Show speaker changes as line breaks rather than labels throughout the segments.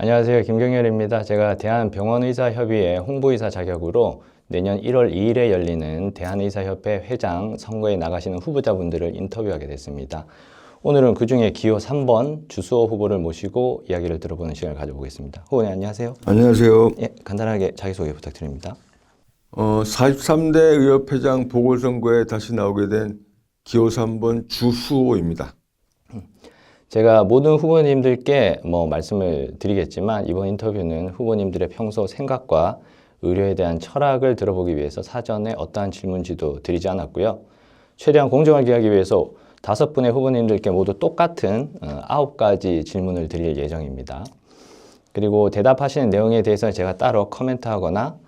안녕하세요. 김경열입니다. 제가 대한병원의사협의회 홍보의사 자격으로 내년 1월 2일에 열리는 대한의사협회 회장 선거에 나가시는 후보자분들을 인터뷰하게 됐습니다. 오늘은 그중에 기호 3번 주수호 후보를 모시고 이야기를 들어보는 시간을 가져보겠습니다. 후보님 안녕하세요.
안녕하세요.
예, 간단하게 자기소개 부탁드립니다.
43대 의협회장 보궐선거에 다시 나오게 된 기호 3번 주수호입니다.
제가 모든 후보님들께 말씀을 드리겠지만 이번 인터뷰는 후보님들의 평소 생각과 의료에 대한 철학을 들어보기 위해서 사전에 어떠한 질문지도 드리지 않았고요. 최대한 공정하게 하기 위해서 5분의 후보님들께 모두 똑같은 9가지 질문을 드릴 예정입니다. 그리고 대답하시는 내용에 대해서 제가 따로 코멘트하거나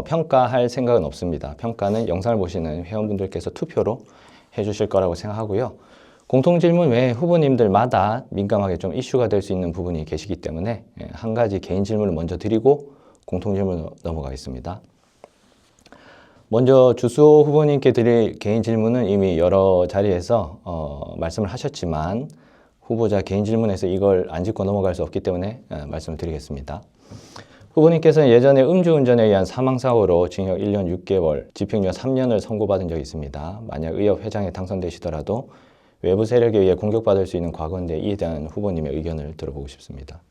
평가할 생각은 없습니다. 평가는 영상을 보시는 회원분들께서 투표로 해주실 거라고 생각하고요. 공통질문 외에 후보님들마다 민감하게 좀 이슈가 될 수 있는 부분이 계시기 때문에 한 가지 개인 질문을 먼저 드리고 공통질문으로 넘어가겠습니다. 먼저 주수호 후보님께 드릴 개인 질문은 이미 여러 자리에서 말씀을 하셨지만 후보자 개인 질문에서 이걸 안 짚고 넘어갈 수 없기 때문에 말씀을 드리겠습니다. 후보님께서는 예전에 음주운전에 의한 사망사고로 징역 1년 6개월, 집행유예 3년을 선고받은 적이 있습니다. 만약 의협 회장에 당선되시더라도 외부 세력에 의해 공격받을 수 있는 과거인데 이에 대한 후보님의 의견을 들어보고 싶습니다.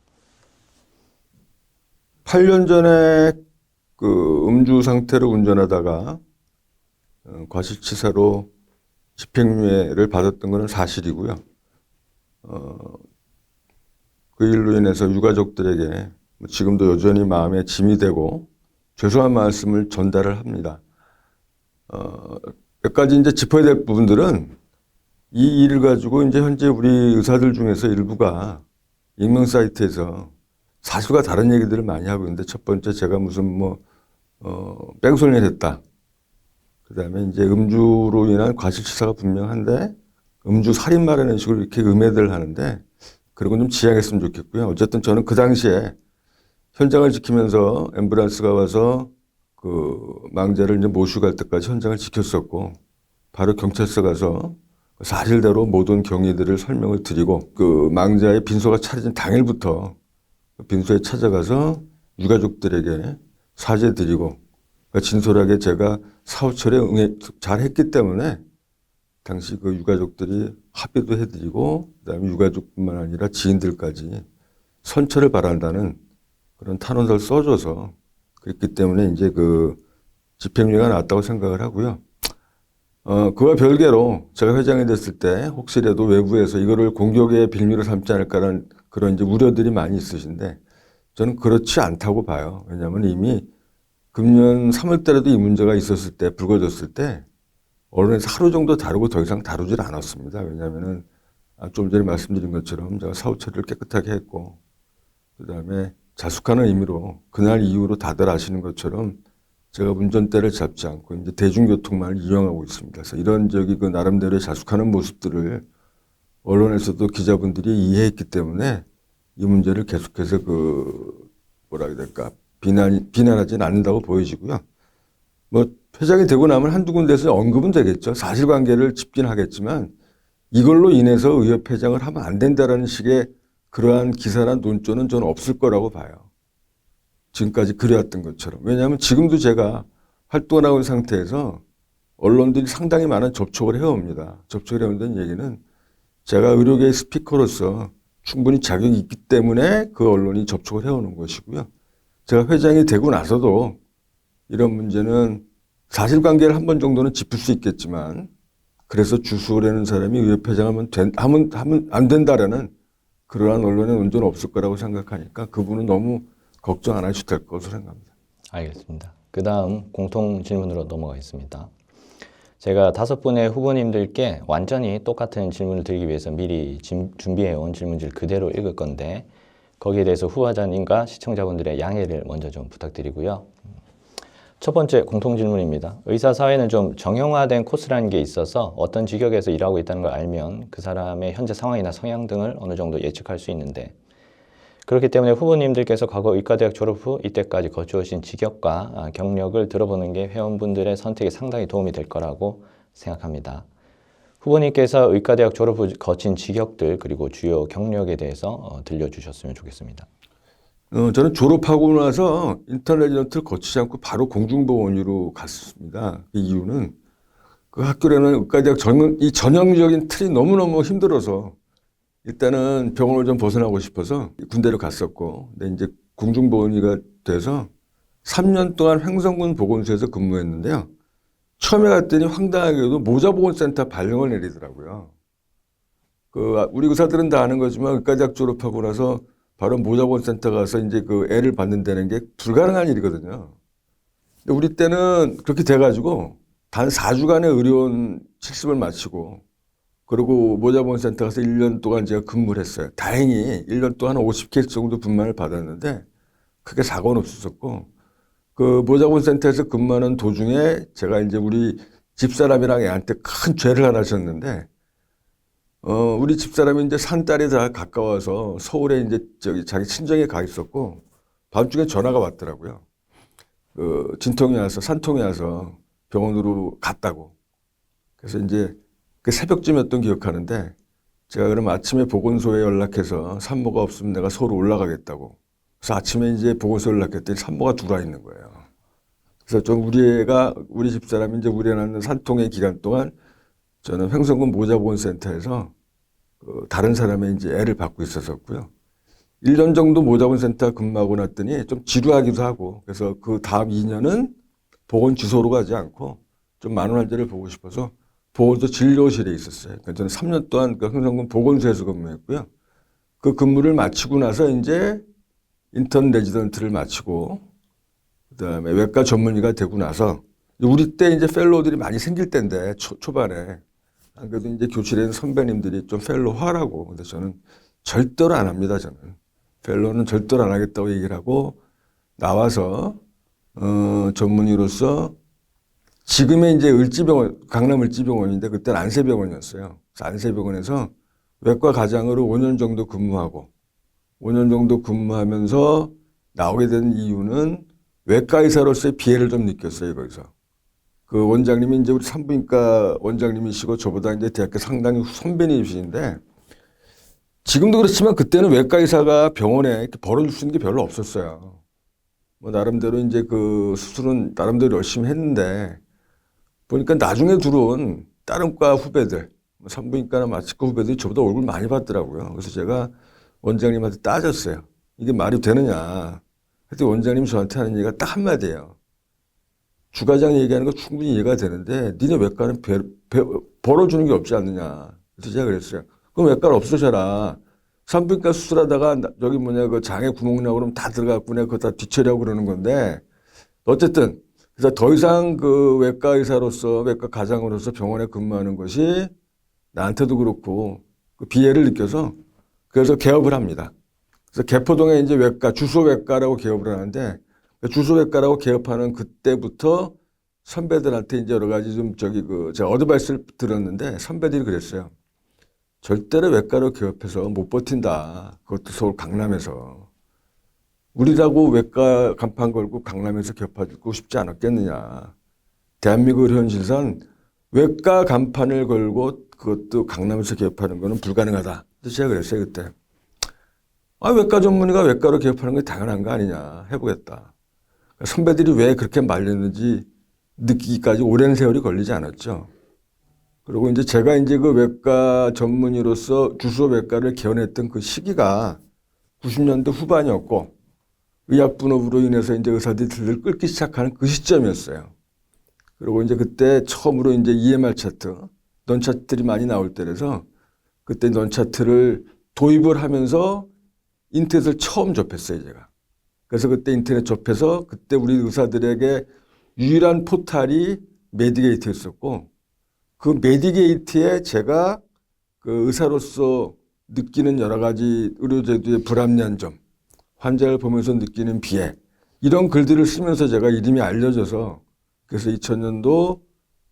8년 전에 음주 상태로 운전하다가 과실치사로 집행유예를 받았던 것은 사실이고요. 그 일로 인해서 유가족들에게 지금도 여전히 마음에 짐이 되고 죄송한 말씀을 전달을 합니다. 몇 가지 이제 짚어야 될 부분들은 이 일을 가지고 이제 현재 우리 의사들 중에서 일부가 익명 사이트에서 사실과 다른 얘기들을 많이 하고 있는데, 첫 번째 제가 무슨 뺑소니를 했다. 그 다음에 이제 음주로 인한 과실치사가 분명한데 음주 살인마라는 식으로 이렇게 음해들 하는데 그런 건 좀 지양했으면 좋겠고요. 어쨌든 저는 그 당시에 현장을 지키면서 앰뷸런스가 와서 망자를 이제 모시고 갈 때까지 현장을 지켰었고, 바로 경찰서 가서 사실대로 모든 경위들을 설명을 드리고 망자의 빈소가 차려진 당일부터 빈소에 찾아가서 유가족들에게 사죄드리고 진솔하게 제가 사후처리에 잘했기 때문에 당시 유가족들이 합의도 해드리고, 그다음에 유가족뿐만 아니라 지인들까지 선처를 바란다는 그런 탄원서를 써줘서 그랬기 때문에 이제 집행유예가 나왔다고 생각을 하고요. 그와 별개로 제가 회장이 됐을 때 혹시라도 외부에서 이거를 공격의 빌미로 삼지 않을까라는 그런 이제 우려들이 많이 있으신데 저는 그렇지 않다고 봐요. 왜냐하면 이미 금년 3월 달에도 이 문제가 있었을 때, 불거졌을 때 언론에서 하루 정도 다루고 더 이상 다루질 않았습니다. 왜냐하면은 좀 전에 말씀드린 것처럼 제가 사후 처리를 깨끗하게 했고, 그 다음에 자숙하는 의미로 그날 이후로 다들 아시는 것처럼 제가 운전대를 잡지 않고 이제 대중교통만을 이용하고 있습니다. 그래서 이런 나름대로의 자숙하는 모습들을 언론에서도 기자분들이 이해했기 때문에 이 문제를 계속해서 뭐라 해야 될까, 비난하지는 않는다고 보여지고요. 회장이 되고 나면 한두 군데서 언급은 되겠죠. 사실관계를 짚긴 하겠지만 이걸로 인해서 의협회장을 하면 안 된다라는 식의 그러한 기사나 논조는 저는 없을 거라고 봐요. 지금까지 그래왔던 것처럼. 왜냐하면 지금도 제가 활동을 하고 있는 상태에서 언론들이 상당히 많은 접촉을 해옵니다. 접촉을 해온다는 얘기는 제가 의료계의 스피커로서 충분히 자격이 있기 때문에 그 언론이 접촉을 해오는 것이고요. 제가 회장이 되고 나서도 이런 문제는 사실관계를 한 번 정도는 짚을 수 있겠지만, 그래서 주수호라는 사람이 의협회장하면 하면 안 된다라는 그러한 언론의 논조는 없을 거라고 생각하니까 그분은 너무 걱정 안 하셔도 될 것으로 생각합니다.
알겠습니다. 그 다음 공통 질문으로 넘어가겠습니다. 제가 5분의 후보님들께 완전히 똑같은 질문을 드리기 위해서 미리 준비해온 질문지를 그대로 읽을 건데 거기에 대해서 후보자님과 시청자분들의 양해를 먼저 좀 부탁드리고요. 첫 번째 공통 질문입니다. 의사사회는 좀 정형화된 코스라는 게 있어서 어떤 직역에서 일하고 있다는 걸 알면 그 사람의 현재 상황이나 성향 등을 어느 정도 예측할 수 있는데, 그렇기 때문에 후보님들께서 과거 의과대학 졸업 후 이때까지 거쳐오신 직역과 경력을 들어보는 게 회원분들의 선택에 상당히 도움이 될 거라고 생각합니다. 후보님께서 의과대학 졸업 후 거친 직역들 그리고 주요 경력에 대해서 들려주셨으면 좋겠습니다.
저는 졸업하고 나서 인터넷 레지던트를 거치지 않고 바로 공중보건의로 갔습니다. 그 이유는 그 학교라는 의과대학 이 전형적인 틀이 너무너무 힘들어서 일단은 병원을 좀 벗어나고 싶어서 군대를 갔었고, 근데 이제 공중보건의가 돼서 3년 동안 횡성군 보건소에서 근무했는데요. 처음에 갔더니 황당하게도 모자보건센터 발령을 내리더라고요. 우리 의사들은 다 아는 거지만 의과대학 졸업하고 나서 바로 모자보건센터 가서 이제 그 애를 받는다는 게 불가능한 일이거든요. 근데 우리 때는 그렇게 돼가지고 단 4주간의 의료원 실습을 마치고 그리고 모자보건센터 가서 1년 동안 제가 근무를 했어요. 다행히 1년 동안 50케이스 정도 분만을 받았는데 크게 사고는 없었고 그 모자보건센터에서 근무하는 도중에 제가 이제 우리 집사람이랑 애한테 큰 죄를 하나 졌는데 우리 집사람이 이제 산딸이 다 가까워서 서울에 이제 자기 친정에 가 있었고 밤중에 전화가 왔더라고요. 진통이 와서 산통이 와서 병원으로 갔다고. 그래서 이제 그 새벽쯤이었던 기억하는데 제가 그럼 아침에 보건소에 연락해서 산모가 없으면 내가 서울 올라가겠다고. 그래서 아침에 이제 보건소에 연락했더니 산모가 들어와 있는 거예요. 그래서 좀 우리 집사람이 이제 우리 애 낳는 산통의 기간 동안 저는 횡성군 모자보건센터에서 다른 사람의 이제 애를 받고 있었었고요. 1년 정도 모자보건센터 근무하고 났더니 좀 지루하기도 하고 그래서 그 다음 2년은 보건 주소로 가지 않고 좀 많은 환자를 보고 싶어서 보건소 진료실에 있었어요. 그러니까 저는 3년 동안 그 횡성군 보건소에서 근무했고요. 그 근무를 마치고 나서 이제 인턴 레지던트를 마치고 그다음에 외과 전문의가 되고 나서 우리 때 이제 펠로우들이 많이 생길 때인데 초반에 안 그래도 이제 교실에 있는 선배님들이 좀 펠로우 하라고. 근데 저는 절대로 안 합니다. 저는 펠로우는 절대로 안 하겠다고 얘기를 하고 나와서 전문의로서 지금의 이제 을지병원, 강남 을지병원인데 그때는 안세병원이었어요. 그래서 안세병원에서 외과 과장으로 5년 정도 근무하고 5년 정도 근무하면서 나오게 된 이유는 외과 의사로서의 비애를 좀 느꼈어요, 거기서. 그 원장님이 이제 우리 산부인과 원장님이시고 저보다 이제 대학교 상당히 선배님이신데 지금도 그렇지만 그때는 외과 의사가 병원에 이렇게 벌어줄 수 있는 게 별로 없었어요. 뭐 나름대로 이제 그 수술은 나름대로 열심히 했는데 보니까 나중에 들어온 다른 과 후배들, 산부인과나 마취과 후배들이 저보다 얼굴 많이 봤더라고요. 그래서 제가 원장님한테 따졌어요. 이게 말이 되느냐. 그때 원장님이 저한테 하는 얘기가 딱 한마디예요. 주과장 얘기하는 거 충분히 이해가 되는데 니네 외과는 벌어주는 게 없지 않느냐. 그래서 제가 그랬어요. 그럼 외과를 없애셔라. 산부인과 수술하다가 여기 그 장에 구멍 나고 그러면 다 들어갔고 내가 그거 다 뒤처리하고 그러는 건데 어쨌든 그래서 더 이상 그 외과 의사로서 외과 과장으로서 병원에 근무하는 것이 나한테도 그렇고 그 비애를 느껴서 그래서 개업을 합니다. 그래서 개포동에 이제 주소외과라고 개업을 하는데 주소외과라고 개업하는 그때부터 선배들한테 이제 여러 가지 제가 어드바이스를 들었는데 선배들이 그랬어요. 절대로 외과로 개업해서 못 버틴다. 그것도 서울 강남에서. 우리라고 외과 간판 걸고 강남에서 개업하고 싶지 않았겠느냐. 대한민국 현실상 외과 간판을 걸고 그것도 강남에서 개업하는 거는 불가능하다. 그래서 제가 그랬어요, 그때. 외과 전문의가 외과로 개업하는 게 당연한 거 아니냐. 해보겠다. 선배들이 왜 그렇게 말렸는지 느끼기까지 오랜 세월이 걸리지 않았죠. 그리고 이제 제가 이제 그 외과 전문의로서 주소외과를 개원했던 그 시기가 90년대 후반이었고 의약분업으로 인해서 이제 의사들이 들들 끓기 시작하는 그 시점이었어요. 그리고 이제 그때 처음으로 이제 EMR 차트, 넌 차트들이 많이 나올 때라서 그때 넌 차트를 도입을 하면서 인터넷을 처음 접했어요, 제가. 그래서 그때 인터넷 접해서 그때 우리 의사들에게 유일한 포탈이 메디게이트였었고 그 메디게이트에 제가 그 의사로서 느끼는 여러 가지 의료제도의 불합리한 점, 환자를 보면서 느끼는 비애 이런 글들을 쓰면서 제가 이름이 알려져서 그래서 2000년도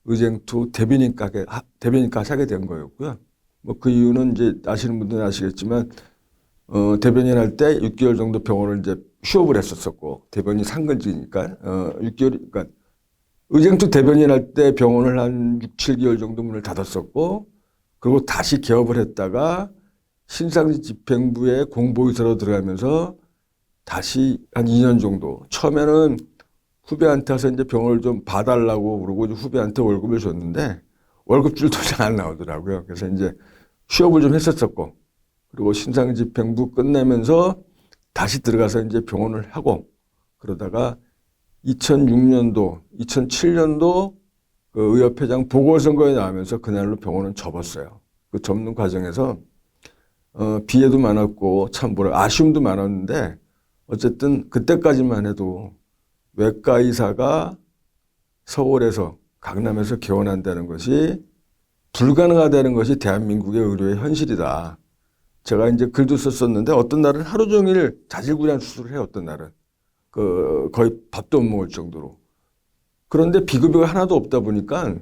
의쟁투 대변인과 하게 된 거였고요. 뭐 그 이유는 이제 아시는 분들은 아시겠지만 대변인 할 때 6개월 정도 병원을 이제 휴업을 했었었고 대변인 상근직이니까 6개월 그러니까 의쟁투 대변인 할 때 병원을 한 6, 7개월 정도 문을 닫았었고 그리고 다시 개업을 했다가 신상지 집행부에 공보이사로 들어가면서 다시 한 2년 정도 처음에는 후배한테 와서 이제 병원을 좀 봐달라고 그러고 이제 후배한테 월급을 줬는데 월급줄도 잘 안 나오더라고요. 그래서 이제 취업을 좀 했었었고 그리고 신상집행부 끝내면서 다시 들어가서 이제 병원을 하고 그러다가 2006년도, 2007년도 그 의협회장 보궐선거에 나오면서 그날로 병원은 접었어요. 그 접는 과정에서 비애도 많았고 참 뭐라 아쉬움도 많았는데 어쨌든 그때까지만 해도 외과 의사가 서울에서 강남에서 개원한다는 것이 불가능하다는 것이 대한민국의 의료의 현실이다. 제가 이제 글도 썼었는데 어떤 날은 하루 종일 자질구레한 수술을 해요. 어떤 날은 거의 밥도 못 먹을 정도로. 그런데 비급여가 하나도 없다 보니까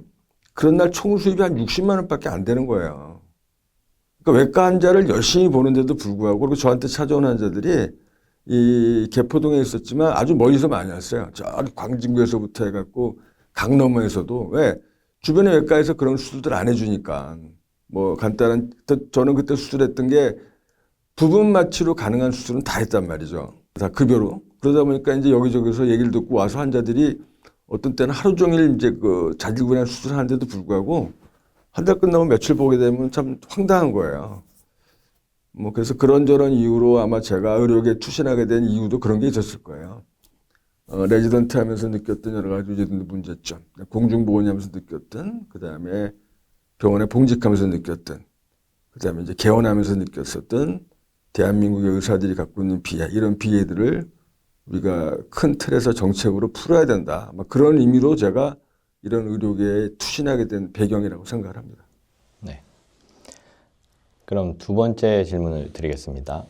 그런 날 총 수입이 한 60만 원밖에 안 되는 거예요. 그러니까 외과 환자를 열심히 보는데도 불구하고 그리고 저한테 찾아온 환자들이 이 개포동에 있었지만 아주 멀리서 많이 왔어요. 저기 광진구에서부터 해갖고 강넘에서도 왜 주변의 외과에서 그런 수술들 안 해주니까 뭐 간단한 저는 그때 수술했던 게 부분 마취로 가능한 수술은 다 했단 말이죠. 다 급여로. 그러다 보니까 이제 여기저기서 얘기를 듣고 와서 환자들이 어떤 때는 하루 종일 이제 그 자질구레한 수술을 하는데도 불구하고 한 달 끝나고 며칠 보게 되면 참 황당한 거예요. 뭐 그래서 그런저런 이유로 아마 제가 의료계에 투신하게 된 이유도 그런 게 있었을 거예요. 레지던트 하면서 느꼈던 여러 가지 문제점, 공중보건이 하면서 느꼈던, 그 다음에 병원에 봉직하면서 느꼈던, 그 다음에 이제 개원하면서 느꼈었던 대한민국의 의사들이 갖고 있는 비애, 이런 비애들을 우리가 큰 틀에서 정책으로 풀어야 된다. 아마 그런 의미로 제가 이런 의료계에 투신하게 된 배경이라고 생각을 합니다.
네. 그럼 두 번째 질문을 드리겠습니다.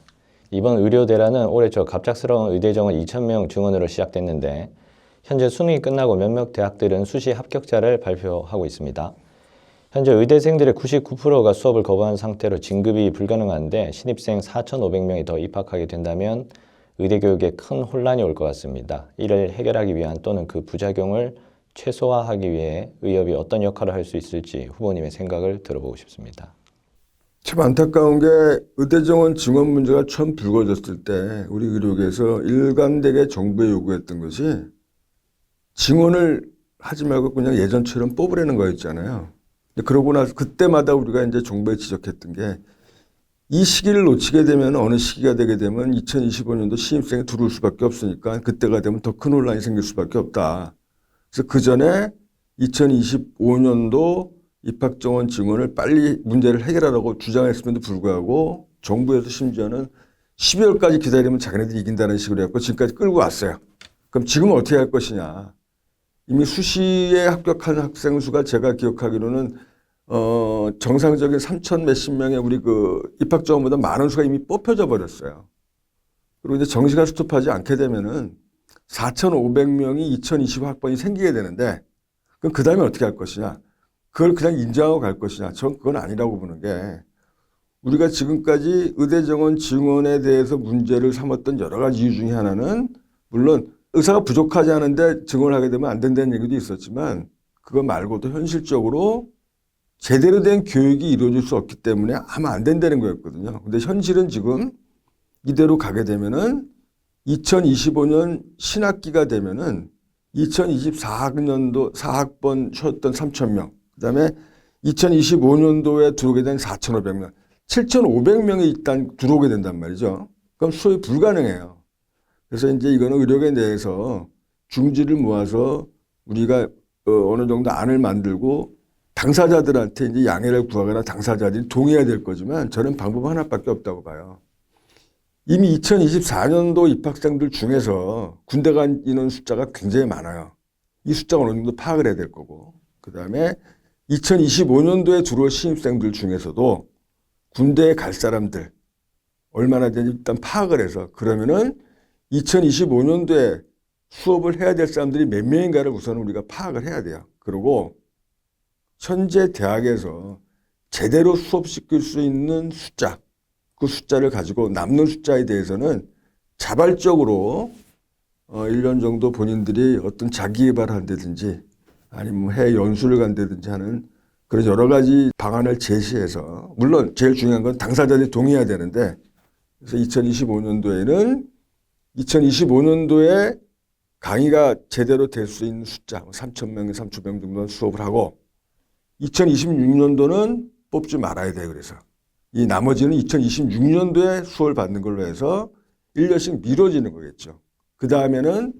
이번 의료대란은 올해 초 갑작스러운 의대 정원 2,000명 증원으로 시작됐는데 현재 수능이 끝나고 몇몇 대학들은 수시 합격자를 발표하고 있습니다. 현재 의대생들의 99%가 수업을 거부한 상태로 진급이 불가능한데 신입생 4,500명이 더 입학하게 된다면 의대 교육에 큰 혼란이 올 것 같습니다. 이를 해결하기 위한 또는 그 부작용을 최소화하기 위해 의협이 어떤 역할을 할 수 있을지 후보님의 생각을 들어보고 싶습니다.
참 안타까운 게 의대 정원 증원 문제가 처음 불거졌을 때 우리 의료계에서 일관되게 정부에 요구했던 것이 증원을 하지 말고 그냥 예전처럼 뽑으라는 거였잖아요. 그러고 나서 그때마다 우리가 이제 정부에 지적했던 게 이 시기를 놓치게 되면 어느 시기가 되게 되면 2025년도 신입생이 들어올 수밖에 없으니까 그때가 되면 더 큰 혼란이 생길 수밖에 없다. 그래서 그 전에 2025년도 입학 정원 증원을 빨리 문제를 해결하라고 주장했음에도 불구하고 정부에서 심지어는 12월까지 기다리면 자기네들이 이긴다는 식으로 해서 지금까지 끌고 왔어요. 그럼 지금은 어떻게 할 것이냐. 이미 수시에 합격한 학생 수가 제가 기억하기로는 정상적인 3천 몇십 명의 우리 그 입학 정원보다 많은 수가 이미 뽑혀져 버렸어요. 그리고 이제 정시가 스톱하지 않게 되면은 4,500명이 2025 학번이 생기게 되는데 그럼 그 다음에 어떻게 할 것이냐. 그걸 그냥 인정하고 갈 것이냐. 전 그건 아니라고 보는 게 우리가 지금까지 의대 정원 증원에 대해서 문제를 삼았던 여러 가지 이유 중에 하나는 물론 의사가 부족하지 않은데 증원을 하게 되면 안 된다는 얘기도 있었지만 그거 말고도 현실적으로 제대로 된 교육이 이루어질 수 없기 때문에 하면 안 된다는 거였거든요. 근데 현실은 지금 이대로 가게 되면은 2025년 신학기가 되면은 2024학년도 4학번 쉬었던 3,000명, 그 다음에 2025년도에 들어오게 된 4,500명, 7,500명이 일단 들어오게 된단 말이죠. 그럼 수업이 불가능해요. 그래서 이제 이거는 의료계 내에서 중지를 모아서 우리가 어느 정도 안을 만들고 당사자들한테 이제 양해를 구하거나 당사자들이 동의해야 될 거지만 저는 방법 하나밖에 없다고 봐요. 이미 2024년도 입학생들 중에서 군대 간 인원 숫자가 굉장히 많아요. 이 숫자가 어느 정도 파악을 해야 될 거고. 그 다음에 2025년도에 들어올 신입생들 중에서도 군대에 갈 사람들 얼마나 되는지 일단 파악을 해서 그러면은 2025년도에 수업을 해야 될 사람들이 몇 명인가를 우선 우리가 파악을 해야 돼요. 그리고 현재 대학에서 제대로 수업시킬 수 있는 숫자, 그 숫자를 가지고 남는 숫자에 대해서는 자발적으로 1년 정도 본인들이 어떤 자기 개발을 한다든지 아니면 해외 연수를 간다든지 하는 그런 여러 가지 방안을 제시해서 물론 제일 중요한 건 당사자들이 동의해야 되는데 그래서 2025년도에는 2025년도에 강의가 제대로 될 수 있는 숫자 3,000명, 3,000명 정도 수업을 하고 2026년도는 뽑지 말아야 돼요. 그래서 이 나머지는 2026년도에 수업을 받는 걸로 해서 1년씩 미뤄지는 거겠죠. 그 다음에는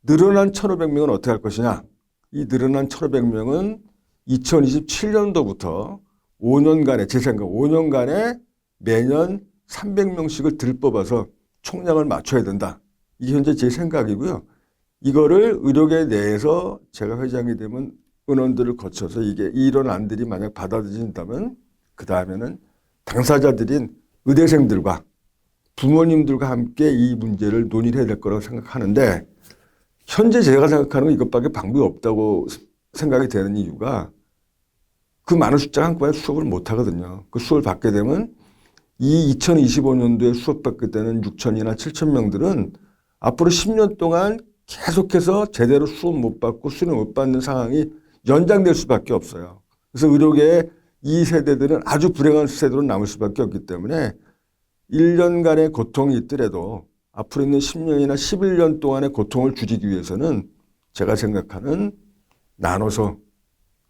늘어난 1,500명은 어떻게 할 것이냐. 이 늘어난 1,500명은 2027년도부터 5년간에 제 생각 5년간에 매년 300명씩을 들뽑아서 총량을 맞춰야 된다. 이게 현재 제 생각이고요. 이거를 의료계 내에서 제가 회장이 되면 은원들을 거쳐서 이런 안들이 만약 받아들인다면 그 다음에는 당사자들인 의대생들과 부모님들과 함께 이 문제를 논의를 해야 될 거라고 생각하는데 현재 제가 생각하는 건 이것밖에 방법이 없다고 생각이 되는 이유가 그 많은 숫자 한꺼번에 수업을 못 하거든요. 그 수업을 받게 되면 이 2025년도에 수업 받게 되는 6,000이나 7,000명들은 앞으로 10년 동안 계속해서 제대로 수업 못 받고 수능 못 받는 상황이 연장될 수밖에 없어요. 그래서 의료계의 이 세대들은 아주 불행한 세대로 남을 수밖에 없기 때문에 1년간의 고통이 있더라도 앞으로 있는 10년이나 11년 동안의 고통을 줄이기 위해서는 제가 생각하는 나눠서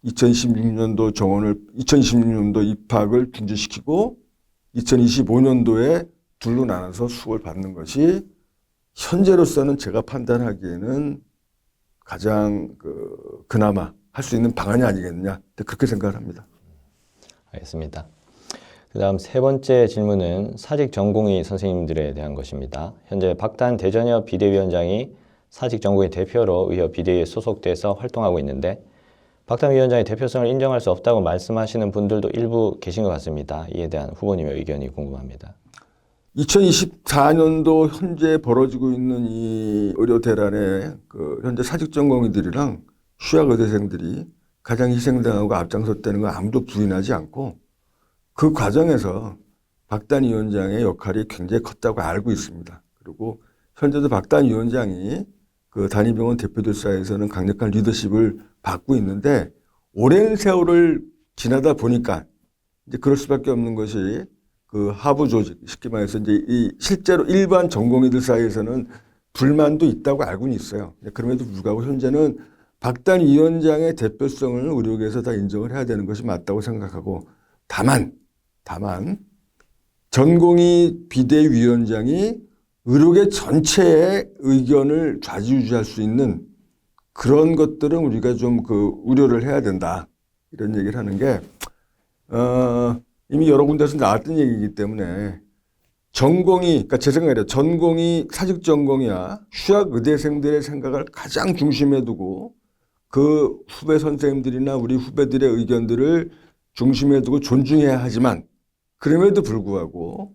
2026년도 정원을 2026년도 입학을 중지시키고 2025년도에 둘로 나눠서 수업을 받는 것이 현재로서는 제가 판단하기에는 가장 그나마 할 수 있는 방안이 아니겠느냐 그렇게 생각을 합니다.
알겠습니다. 그다음 세 번째 질문은 사직 전공의 선생님들에 대한 것입니다. 현재 박단 대전협 비대위원장이 사직 전공의 대표로 의협 비대위에 소속돼서 활동하고 있는데 박단 위원장의 대표성을 인정할 수 없다고 말씀하시는 분들도 일부 계신 것 같습니다. 이에 대한 후보님의 의견이 궁금합니다.
2024년도 현재 벌어지고 있는 이 의료 대란에 현재 사직 전공의들이랑 휴학 의대생들이 가장 희생당하고 앞장섰다는 건 아무도 부인하지 않고 그 과정에서 박단 위원장의 역할이 굉장히 컸다고 알고 있습니다. 그리고 현재도 박단 위원장이 그 단위병원 대표들 사이에서는 강력한 리더십을 받고 있는데 오랜 세월을 지나다 보니까 이제 그럴 수밖에 없는 것이 그 하부 조직, 쉽게 말해서 이제 이 실제로 일반 전공의들 사이에서는 불만도 있다고 알고는 있어요. 그럼에도 불구하고 현재는 박단 위원장의 대표성을 의료계에서 다 인정을 해야 되는 것이 맞다고 생각하고 다만 전공의 비대위원장이 의료계 전체의 의견을 좌지우지할 수 있는 그런 것들은 우리가 좀 우려를 해야 된다. 이런 얘기를 하는 게 이미 여러 군데서 나왔던 얘기이기 때문에 그러니까 제 생각에 전공의 사직 전공이야 휴학 의대생들의 생각을 가장 중심에 두고 그 후배 선생님들이나 우리 후배들의 의견들을 중심에 두고 존중해야 하지만 그럼에도 불구하고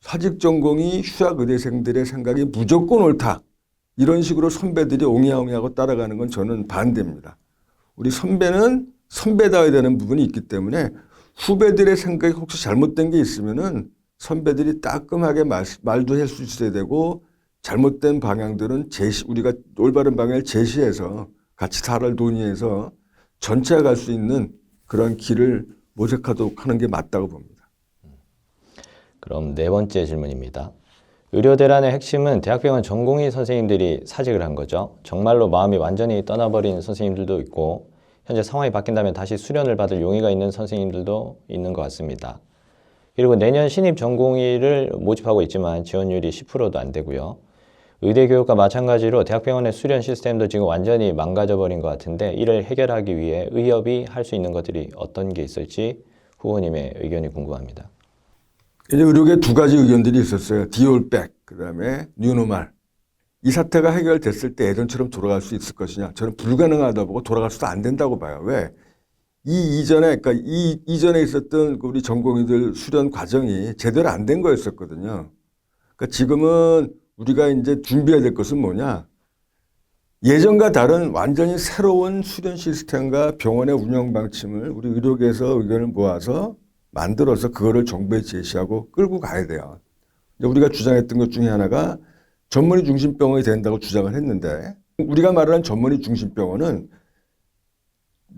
사직 전공의 휴학 의대생들의 생각이 무조건 옳다. 이런 식으로 선배들이 옹야옹야하고 따라가는 건 저는 반대입니다. 우리 선배는 선배다워야 되는 부분이 있기 때문에 후배들의 생각이 혹시 잘못된 게 있으면은 선배들이 따끔하게 말도 할 수 있어야 되고 잘못된 방향들은 우리가 올바른 방향을 제시해서 같이 사를 논의해서 전체가 갈 수 있는 그런 길을 모색하도록 하는 게 맞다고 봅니다.
그럼 네 번째 질문입니다. 의료대란의 핵심은 대학병원 전공의 선생님들이 사직을 한 거죠. 정말로 마음이 완전히 떠나버린 선생님들도 있고 현재 상황이 바뀐다면 다시 수련을 받을 용의가 있는 선생님들도 있는 것 같습니다. 그리고 내년 신입 전공의를 모집하고 있지만 지원율이 10%도 안 되고요. 의대 교육과 마찬가지로 대학병원의 수련 시스템도 지금 완전히 망가져버린 것 같은데 이를 해결하기 위해 의협이 할 수 있는 것들이 어떤 게 있을지 후보님의 의견이 궁금합니다.
이제 의료계 두 가지 의견들이 있었어요. 디올백, 그다음에 뉴노말. 이 사태가 해결됐을 때 예전처럼 돌아갈 수 있을 것이냐. 저는 불가능하다 보고 돌아갈 수도 안 된다고 봐요. 왜? 그러니까 이전에 있었던 우리 전공의들 수련 과정이 제대로 안 된 거였었거든요. 그러니까 지금은 우리가 이제 준비해야 될 것은 뭐냐. 예전과 다른 완전히 새로운 수련 시스템과 병원의 운영 방침을 우리 의료계에서 의견을 모아서 만들어서 그거를 정부에 제시하고 끌고 가야 돼요. 우리가 주장했던 것 중에 하나가 전문의 중심 병원이 된다고 주장을 했는데 우리가 말하는 전문의 중심 병원은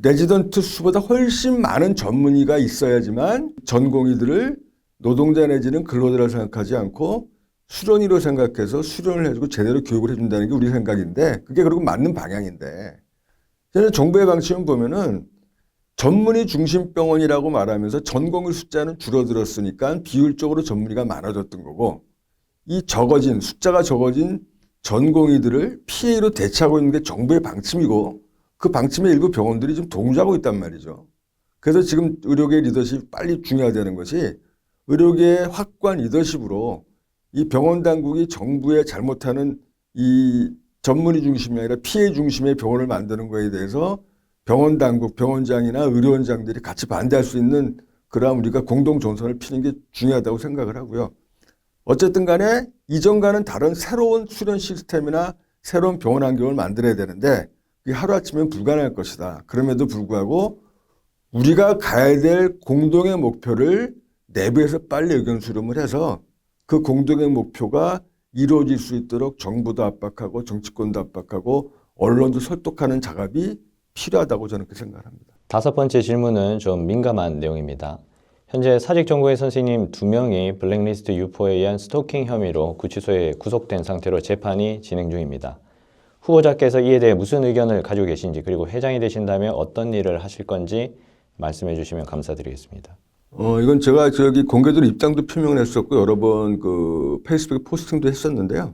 레지던트 수보다 훨씬 많은 전문의가 있어야지만 전공의들을 노동자 내지는 근로자를 생각하지 않고 수련이로 생각해서 수련을 해주고 제대로 교육을 해준다는 게 우리 생각인데 그게 그리고 맞는 방향인데 저는 정부의 방침을 보면은 전문의 중심 병원이라고 말하면서 전공의 숫자는 줄어들었으니까 비율적으로 전문의가 많아졌던 거고 이 숫자가 적어진 전공의들을 PA로 대체하고 있는 게 정부의 방침이고 그 방침에 일부 병원들이 좀 동조하고 있단 말이죠. 그래서 지금 의료계 리더십이 빨리 중요하다는 것이 의료계의 확고한 리더십으로 이 병원 당국이 정부의 잘못하는 이 전문의 중심이 아니라 PA 중심의 병원을 만드는 거에 대해서 병원 당국, 병원장이나 의료원장들이 같이 반대할 수 있는 그러한 우리가 공동 전선을 피는 게 중요하다고 생각을 하고요. 어쨌든 간에 이전과는 다른 새로운 수련 시스템이나 새로운 병원 환경을 만들어야 되는데 그게 하루아침엔 불가능할 것이다. 그럼에도 불구하고 우리가 가야 될 공동의 목표를 내부에서 빨리 의견 수렴을 해서 그 공동의 목표가 이루어질 수 있도록 정부도 압박하고 정치권도 압박하고 언론도 설득하는 작업이 필요하다고 저는 그렇게 생각합니다.
5번째 질문은 좀 민감한 내용입니다. 현재 사직전공의 선생님 2명이 블랙리스트 유포에 의한 스토킹 혐의로 구치소에 구속된 상태로 재판이 진행 중입니다. 후보자께서 이에 대해 무슨 의견을 가지고 계신지 그리고 회장이 되신다면 어떤 일을 하실 건지 말씀해 주시면 감사드리겠습니다.
이건 제가 저기 공개적으로 입장도 표명을 했었고 여러 번 그 페이스북에 포스팅도 했었는데요.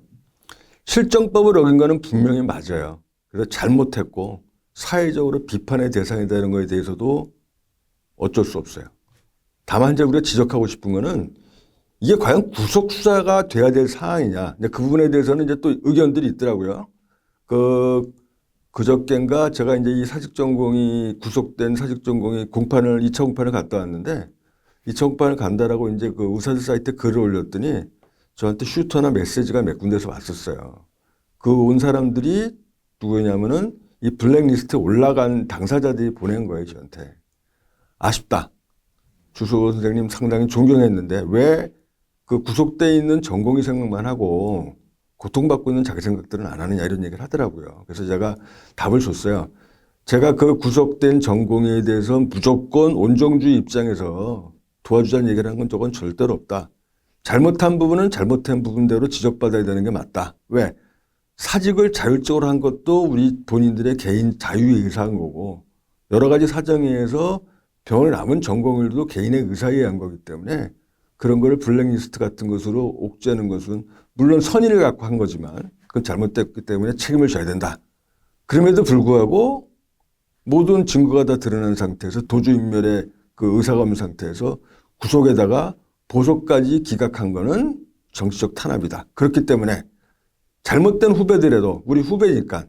실정법을 어긴 거는 분명히 맞아요. 그래서 잘못했고 사회적으로 비판의 대상이 되는 거에 대해서도 어쩔 수 없어요. 다만 이제 우리가 지적하고 싶은 거는 이게 과연 구속 수사가 돼야 될 사항이냐. 그 부분에 대해서는 이제 또 의견들이 있더라고요. 그저께인가 제가 이제 이 사직전공이 구속된 사직전공이 2차 공판을 갔다 왔는데 2차 공판을 간다라고 이제 그 의사들 사이트에 글을 올렸더니 저한테 슈터나 메시지가 몇 군데서 왔었어요. 그 온 사람들이 누구냐면은 이 블랙리스트에 올라간 당사자들이 보낸 거예요, 저한테. 아쉽다. 주소 선생님 상당히 존경했는데 왜 그 구속돼 있는 전공의 생각만 하고 고통받고 있는 자기 생각들은 안 하느냐 이런 얘기를 하더라고요. 그래서 제가 답을 줬어요. 제가 그 구속된 전공의에 대해서 무조건 온정주의 입장에서 도와주자는 얘기를 한 건 저건 절대로 없다. 잘못한 부분은 잘못한 부분대로 지적받아야 되는 게 맞다. 왜? 사직을 자율적으로 한 것도 우리 본인들의 개인 자유의 의사한 거고 여러 가지 사정에 의해서 병원에 남은 전공의들도 개인의 의사에 의한 거기 때문에 그런 거를 블랙리스트 같은 것으로 옥죄는 것은 물론 선의를 갖고 한 거지만 그건 잘못됐기 때문에 책임을 져야 된다. 그럼에도 불구하고 모든 증거가 다 드러난 상태에서 도주인멸의 그 의사가 없는 상태에서 구속에다가 보석까지 기각한 거는 정치적 탄압이다. 그렇기 때문에 잘못된 후배들에도 우리 후배니까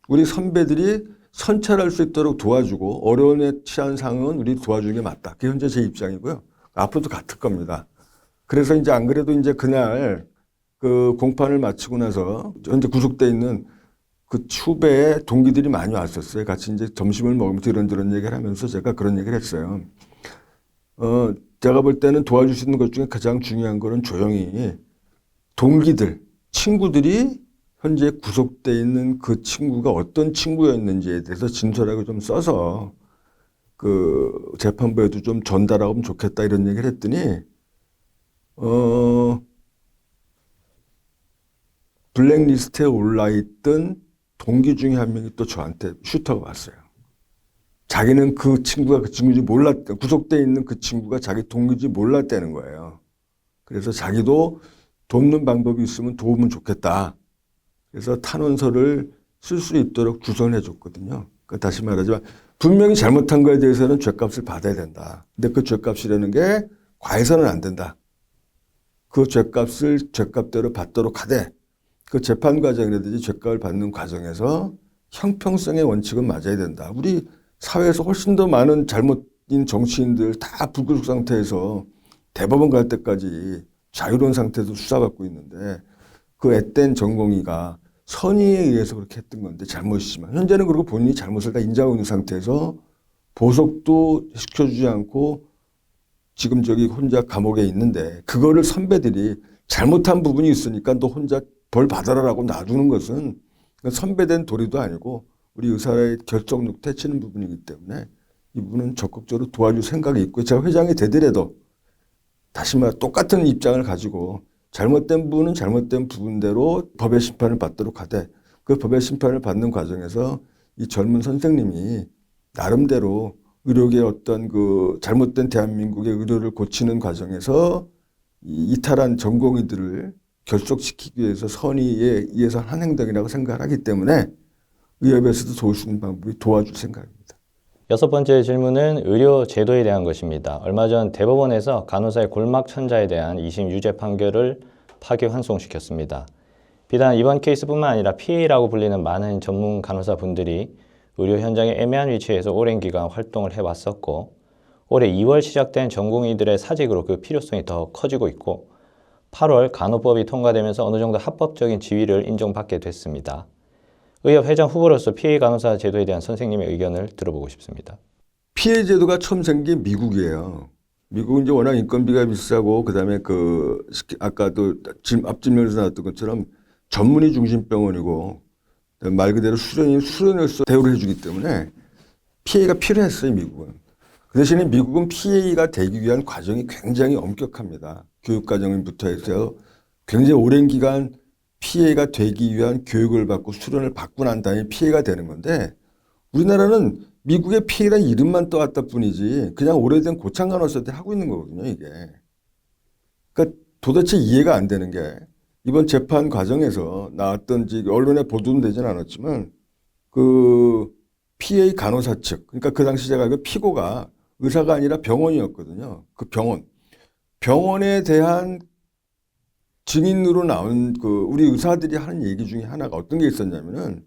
우리 선배들이 선찰할 수 있도록 도와주고 어려움에 처한 상황은 우리 도와주는 게 맞다. 그게 현재 제 입장이고요. 앞으로도 같을 겁니다. 그래서 이제 안 그래도 이제 그날 그 공판을 마치고 나서 현재 구속돼 있는 그 후배의 동기들이 많이 왔었어요. 같이 이제 점심을 먹으면서 이런저런 얘기를 하면서 제가 그런 얘기를 했어요. 제가 볼 때는 도와줄 수 있는 것 중에 가장 중요한 거는 조용히 동기들, 친구들이 현재 구속돼 있는 그 친구가 어떤 친구였는지에 대해서 진솔하게 좀 써서 그 재판부에도 좀 전달하면 좋겠다 이런 얘기를 했더니 블랙리스트에 올라있던 동기 중에 한 명이 또 저한테 슈터가 왔어요. 자기는 그 친구가 그 친구인지 몰랐대. 구속돼 있는 그 친구가 자기 동기인지 몰랐다는 거예요. 그래서 자기도 돕는 방법이 있으면 도우면 좋겠다. 그래서 탄원서를 쓸 수 있도록 주선해 줬거든요. 그러니까 다시 말하자면 분명히 잘못한 거에 대해서는 죗값을 받아야 된다. 근데 그 죗값이라는 게 과해서는 안 된다. 그 죗값을 죗값대로 받도록 하되 그 재판 과정이라든지 죗값을 받는 과정에서 형평성의 원칙은 맞아야 된다. 우리 사회에서 훨씬 더 많은 잘못인 정치인들 다 불구속 상태에서 대법원 갈 때까지 자유로운 상태에서 수사받고 있는데 그 앳된 전공의가 선의에 의해서 그렇게 했던 건데 잘못이지만 현재는 그리고 본인이 잘못을 다 인정하고 있는 상태에서 보석도 시켜주지 않고 지금 저기 혼자 감옥에 있는데 그거를 선배들이 잘못한 부분이 있으니까 너 혼자 벌 받아라라고 놔두는 것은 선배된 도리도 아니고 우리 의사의 결정력 태치는 부분이기 때문에 이 부분은 적극적으로 도와줄 생각이 있고 제가 회장이 되더라도 다시 말해 똑같은 입장을 가지고 잘못된 부분은 잘못된 부분대로 법의 심판을 받도록 하되 그 법의 심판을 받는 과정에서 이 젊은 선생님이 나름대로 의료계의 어떤 그 잘못된 대한민국의 의료를 고치는 과정에서 이 이탈한 전공의들을 결속시키기 위해서 선의에 의해서 한 행동이라고 생각을 하기 때문에 의협에서도 도울 수 있는 방법이 도와줄 생각입니다.
여섯 번째 질문은 의료 제도에 대한 것입니다. 얼마 전 대법원에서 간호사의 골막천자에 대한 2심 유죄 판결을 파기환송시켰습니다. 비단 이번 케이스뿐만 아니라 PA라고 불리는 많은 전문 간호사분들이 의료 현장의 애매한 위치에서 오랜 기간 활동을 해왔었고 올해 2월 시작된 전공의들의 사직으로 그 필요성이 더 커지고 있고 8월 간호법이 통과되면서 어느 정도 합법적인 지위를 인정받게 됐습니다. 의협 회장 후보로서 PA 간호사 제도에 대한 선생님의 의견을 들어보고 싶습니다.
PA 제도가 처음 생긴 게 미국이에요. 미국은 이제 워낙 인건비가 비싸고 그다음에 아까도 앞질문에서 나왔던 것처럼 전문의 중심 병원이고 말 그대로 수련으로서 대우를 해주기 때문에 PA가 필요했어요, 미국은. 그 대신에 미국은 PA가 되기 위한 과정이 굉장히 엄격합니다. 교육 과정부터 해서 굉장히 오랜 기간 PA가 되기 위한 교육을 받고 수련을 받고 난 다음에 PA가 되는 건데 우리나라는 미국의 PA라는 이름만 떠왔다 뿐이지 그냥 오래된 고창 간호사들이 하고 있는 거거든요, 이게. 그러니까 도대체 이해가 안 되는 게 이번 재판 과정에서 나왔던지 언론에 보도는 되진 않았지만 그 PA 간호사 측, 그러니까 그 당시 제가 그 피고가 의사가 아니라 병원이었거든요. 그 병원에 대한 증인으로 나온 그 우리 의사들이 하는 얘기 중에 하나가 어떤 게 있었냐면은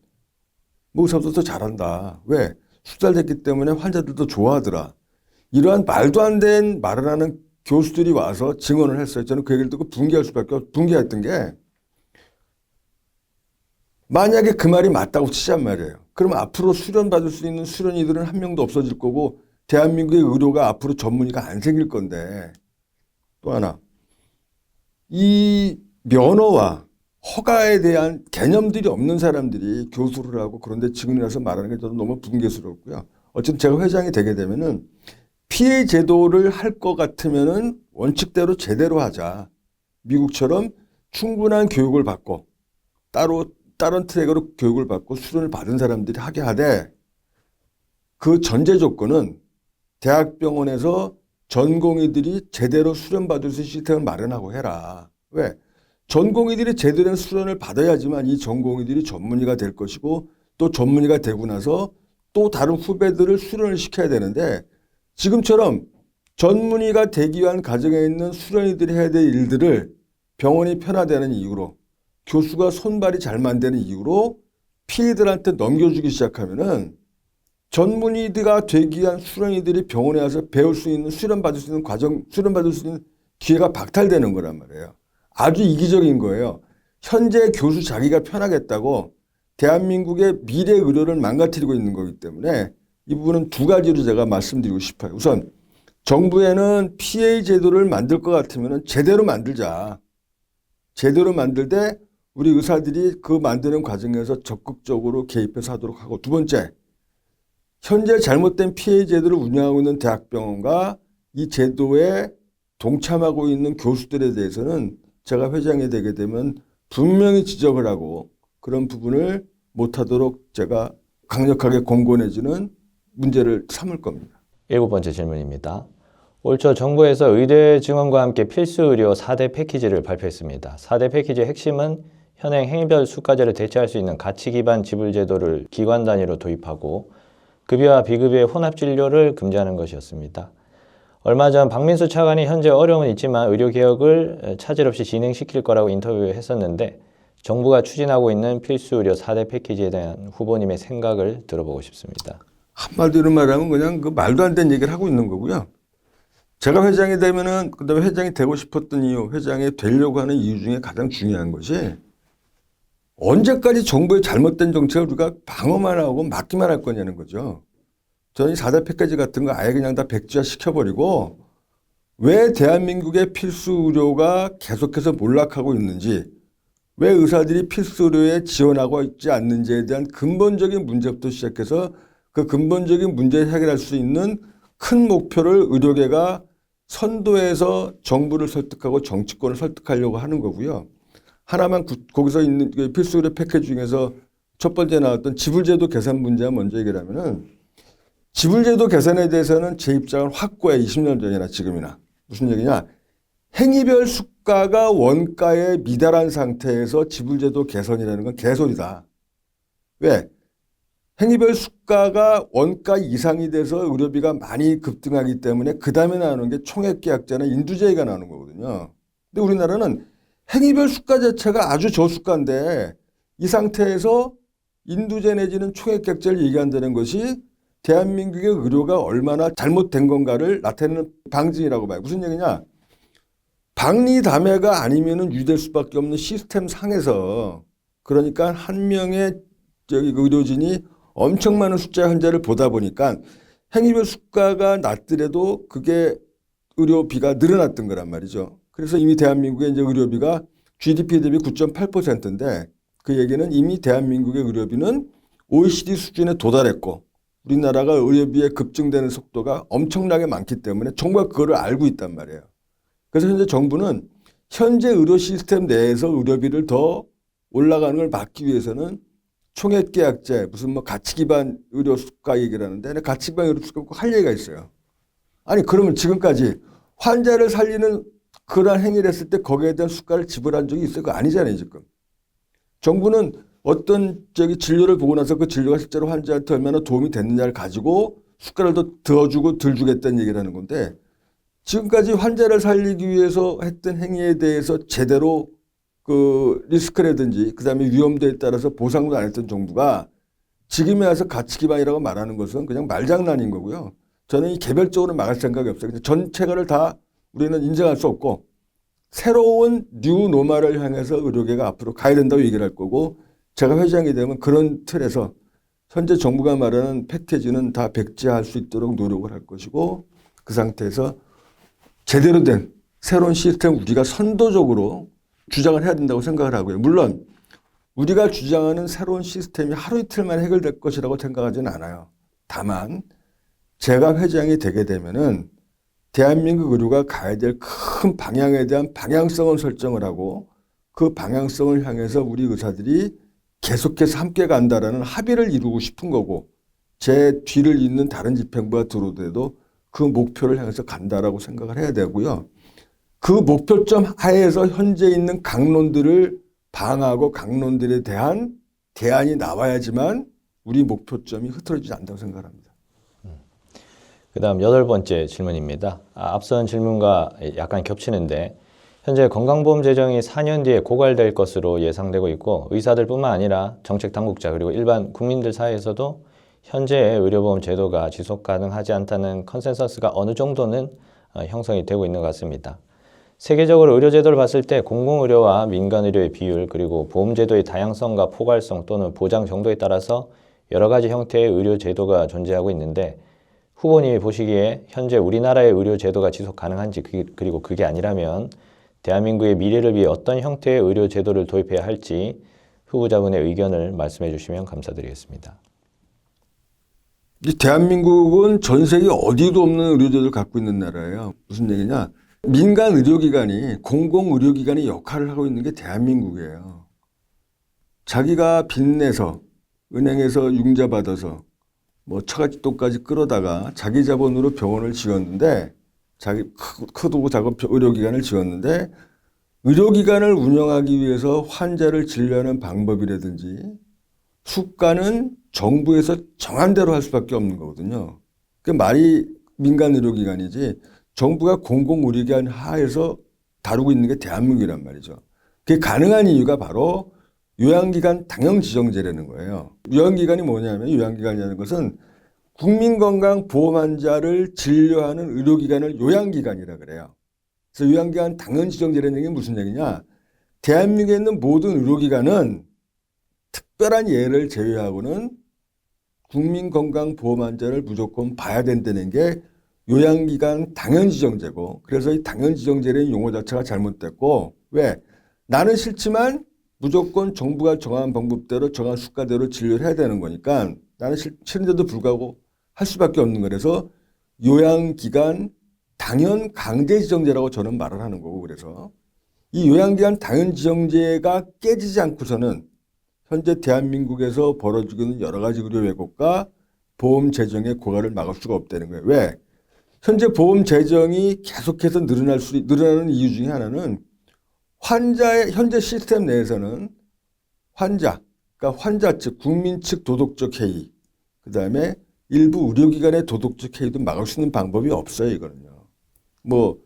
뭐 의사도 더 잘한다. 왜? 숙달됐기 때문에 환자들도 좋아하더라. 이러한 말도 안 된 말을 하는 교수들이 와서 증언을 했어요. 저는 그 얘기를 듣고 붕괴했던 게 만약에 그 말이 맞다고 치잔 말이에요. 그럼 앞으로 수련받을 수 있는 수련의들은 한 명도 없어질 거고 대한민국의 의료가 앞으로 전문의가 안 생길 건데 또 하나 이 면허와 허가에 대한 개념들이 없는 사람들이 교수를 하고 그런데 증인을 해서 말하는 게 저는 너무 붕괴스럽고요. 어쨌든 제가 회장이 되게 되면은 PA 제도를 할 것 같으면은 원칙대로 제대로 하자. 미국처럼 충분한 교육을 받고 다른 트랙으로 교육을 받고 수련을 받은 사람들이 하게 하되 그 전제 조건은 대학병원에서 전공의들이 제대로 수련받을 수 있는 시스템을 마련하고 해라. 왜? 전공의들이 제대로 된 수련을 받아야지만 이 전공의들이 전문의가 될 것이고 또 전문의가 되고 나서 또 다른 후배들을 수련을 시켜야 되는데 지금처럼 전문의가 되기 위한 과정에 있는 수련의들이 해야 될 일들을 병원이 편화되는 이유로 교수가 손발이 잘 만드는 이유로 PA들한테 넘겨주기 시작하면은 전문의가 되기 위한 수련의들이 병원에 와서 배울 수 있는 수련받을 수 있는 과정, 수련받을 수 있는 기회가 박탈되는 거란 말이에요. 아주 이기적인 거예요. 현재 교수 자기가 편하겠다고 대한민국의 미래 의료를 망가뜨리고 있는 거기 때문에 이 부분은 두 가지로 제가 말씀드리고 싶어요. 우선 정부에는 PA 제도를 만들 것 같으면 제대로 만들자. 제대로 만들 때 우리 의사들이 그 만드는 과정에서 적극적으로 개입해서 하도록 하고 두 번째, 현재 잘못된 PA 제도를 운영하고 있는 대학병원과 이 제도에 동참하고 있는 교수들에 대해서는 제가 회장이 되게 되면 분명히 지적을 하고 그런 부분을 못하도록 제가 강력하게 공고내주는 문제를 삼을 겁니다.
일곱 번째 질문입니다. 올 초 정부에서 의대 증원과 함께 필수 의료 4대 패키지를 발표했습니다. 4대 패키지의 핵심은 현행 행위별 수가제를 대체할 수 있는 가치 기반 지불 제도를 기관 단위로 도입하고 급여와 비급여의 혼합 진료를 금지하는 것이었습니다. 얼마 전 박민수 차관이 현재 어려움은 있지만 의료개혁을 차질 없이 진행시킬 거라고 인터뷰했었는데 정부가 추진하고 있는 필수 의료 4대 패키지에 대한 후보님의 생각을 들어보고 싶습니다.
한마디로 말하면 그냥 그 말도 안 되는 얘기를 하고 있는 거고요. 제가 회장이 되면은 그다음에 회장이 되고 싶었던 이유, 회장이 되려고 하는 이유 중에 가장 중요한 것이 언제까지 정부의 잘못된 정책을 우리가 방어만 하고 막기만 할 거냐는 거죠. 저는 이 4대 패키지 같은 거 아예 그냥 다 백지화 시켜버리고 왜 대한민국의 필수 의료가 계속해서 몰락하고 있는지 왜 의사들이 필수 의료에 지원하고 있지 않는지에 대한 근본적인 문제부터 시작해서 그 근본적인 문제를 해결할 수 있는 큰 목표를 의료계가 선도에서 정부를 설득하고 정치권을 설득하려고 하는 거고요. 하나만 거기서 있는 그 필수 의료 패키지 중에서 첫 번째 나왔던 지불제도 개선 문제가 먼저 얘기하면은 지불제도 개선에 대해서는 제 입장은 확고해. 20년 전이나 지금이나. 무슨 얘기냐. 행위별 수가가 원가에 미달한 상태에서 지불제도 개선이라는 건 개소리다. 왜? 행위별 수가가 원가 이상이 돼서 의료비가 많이 급등하기 때문에 그 다음에 나오는 게 총액계약제나 인두제가 나오는 거거든요. 근데 우리나라는 행위별 수가 자체가 아주 저수가인데 이 상태에서 인두제 내지는 총액계약제를 얘기한다는 것이 대한민국의 의료가 얼마나 잘못된 건가를 나타내는 방증이라고 봐요. 무슨 얘기냐? 박리담회가 아니면은 유될 수밖에 없는 시스템 상에서 그러니까 한 명의 의료진이 엄청 많은 숫자의 환자를 보다 보니까 행위별 수가가 낮더라도 그게 의료비가 늘어났던 거란 말이죠. 그래서 이미 대한민국의 이제 의료비가 GDP 대비 9.8%인데 그 얘기는 이미 대한민국의 의료비는 OECD 수준에 도달했고 우리나라가 의료비의 급증되는 속도가 엄청나게 많기 때문에 정부가 그거를 알고 있단 말이에요. 그래서 현재 정부는 현재 의료 시스템 내에서 의료비를 더 올라가는 걸 막기 위해서는 총액계약제 무슨 뭐 가치기반 의료 수가 얘기를 하는데 가치기반 의료 수가 꼭 할 얘기가 있어요. 아니 그러면 지금까지 환자를 살리는 그런 행위를 했을 때 거기에 대한 수가를 지불한 적이 있어요? 그거 아니잖아요 지금. 정부는 어떤 진료를 보고 나서 그 진료가 실제로 환자한테 얼마나 도움이 됐느냐를 가지고 수가를 더 주고 덜 주겠다는 얘기를 하는 건데 지금까지 환자를 살리기 위해서 했던 행위에 대해서 제대로 그 리스크라든지 그다음에 위험도에 따라서 보상도 안 했던 정부가 지금에 와서 가치 기반이라고 말하는 것은 그냥 말장난인 거고요. 저는 이 개별적으로 막을 생각이 없어요. 전체가를 다 우리는 인정할 수 없고 새로운 뉴 노멀을 향해서 의료계가 앞으로 가야 된다고 얘기를 할 거고 제가 회장이 되면 그런 틀에서 현재 정부가 말하는 패키지는 다 백지화할 수 있도록 노력을 할 것이고 그 상태에서 제대로 된 새로운 시스템 우리가 선도적으로 주장을 해야 된다고 생각을 하고요. 물론 우리가 주장하는 새로운 시스템이 하루 이틀 만에 해결될 것이라고 생각하지는 않아요. 다만 제가 회장이 되게 되면은 대한민국 의료가 가야 될 큰 방향에 대한 방향성을 설정을 하고 그 방향성을 향해서 우리 의사들이 계속해서 함께 간다라는 합의를 이루고 싶은 거고 제 뒤를 잇는 다른 집행부가 들어오더라도 그 목표를 향해서 간다라고 생각을 해야 되고요. 그 목표점 하에서 현재 있는 강론들을 방하고 강론들에 대한 대안이 나와야지만 우리 목표점이 흐트러지지 않는다고 생각합니다.
그다음 8번째 질문입니다. 앞선 질문과 약간 겹치는데 현재 건강보험 제정이 4년 뒤에 고갈될 것으로 예상되고 있고 의사들뿐만 아니라 정책 당국자 그리고 일반 국민들 사이에서도 현재의 의료보험 제도가 지속 가능하지 않다는 컨센서스가 어느 정도는 형성이 되고 있는 것 같습니다. 세계적으로 의료제도를 봤을 때 공공의료와 민간의료의 비율 그리고 보험제도의 다양성과 포괄성 또는 보장 정도에 따라서 여러 가지 형태의 의료제도가 존재하고 있는데 후보님이 보시기에 현재 우리나라의 의료제도가 지속 가능한지 그리고 그게 아니라면 대한민국의 미래를 위해 어떤 형태의 의료제도를 도입해야 할지 후보자분의 의견을 말씀해 주시면 감사드리겠습니다.
이 대한민국은 전 세계 어디도 없는 의료제도를 갖고 있는 나라예요. 무슨 얘기냐? 민간 의료기관이 공공의료기관의 역할을 하고 있는 게 대한민국이에요. 자기가 빚내서 은행에서 융자 받아서 뭐 처갓집돈까지 끌어다가 자기 자본으로 병원을 지었는데 자기 크고 작은 의료기관을 지었는데 의료기관을 운영하기 위해서 환자를 진료하는 방법이라든지 수가는 정부에서 정한 대로 할 수밖에 없는 거거든요. 그 말이 민간 의료기관이지 정부가 공공의료기관 하에서 다루고 있는 게 대한민국이란 말이죠. 그게 가능한 이유가 바로 요양기관 당형지정제라는 거예요. 요양기관이 뭐냐면 요양기관이라는 것은 국민건강보험 환자를 진료하는 의료기관을 요양기관이라 그래요. 그래서 요양기관 당형지정제라는 게 무슨 얘기냐. 대한민국에 있는 모든 의료기관은 특별한 예를 제외하고는 국민건강보험 환자를 무조건 봐야 된다는 게 요양기관 당연지정제고 그래서 이 당연지정제라는 용어 자체가 잘못됐고 왜? 나는 싫지만 무조건 정부가 정한 방법대로 정한 수가대로 진료를 해야 되는 거니까 나는 싫은데도 불구하고 할 수밖에 없는 거라서 요양기관 당연 강제지정제라고 저는 말을 하는 거고, 그래서 이 요양기관 당연지정제가 깨지지 않고서는 현재 대한민국에서 벌어지고 있는 여러 가지 의료 왜곡과 보험 재정의 고갈을 막을 수가 없다는 거예요. 왜? 현재 보험 재정이 계속해서 늘어나는 이유 중에 하나는 환자의 현재 시스템 내에서는 그러니까 환자 측, 국민 측 도덕적 해이, 그 다음에 일부 의료기관의 도덕적 해이도 막을 수 있는 방법이 없어요, 이거는요. 뭐,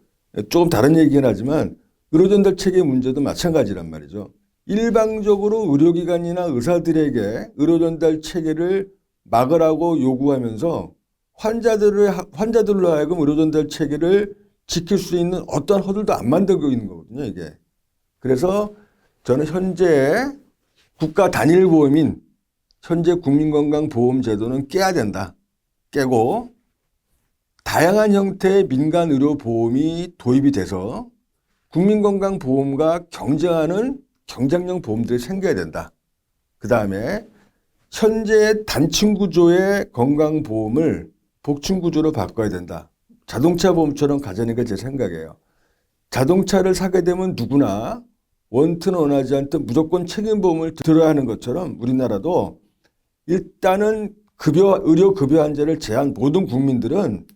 조금 다른 얘기긴 하지만 의료전달 체계 문제도 마찬가지란 말이죠. 일방적으로 의료기관이나 의사들에게 의료전달 체계를 막으라고 요구하면서 환자들로 하여금 의료전달 체계를 지킬 수 있는 어떠한 허들도 안 만들고 있는 거거든요, 이게. 그래서 저는 현재 국가 단일보험인 현재 국민건강보험제도는 깨야 된다. 깨고 다양한 형태의 민간의료보험이 도입이 돼서 국민건강보험과 경쟁하는 경쟁형 보험들이 생겨야 된다. 그 다음에 현재 단층 구조의 건강보험을 복층 구조로 바꿔야 된다. 자동차 보험처럼 가자는 게 제 생각이에요. 자동차를 사게 되면 누구나 원튼 원하지 않든 무조건 책임보험을 들어야 하는 것처럼 우리나라도 일단은 의료급여 한제를 제한 모든 국민들은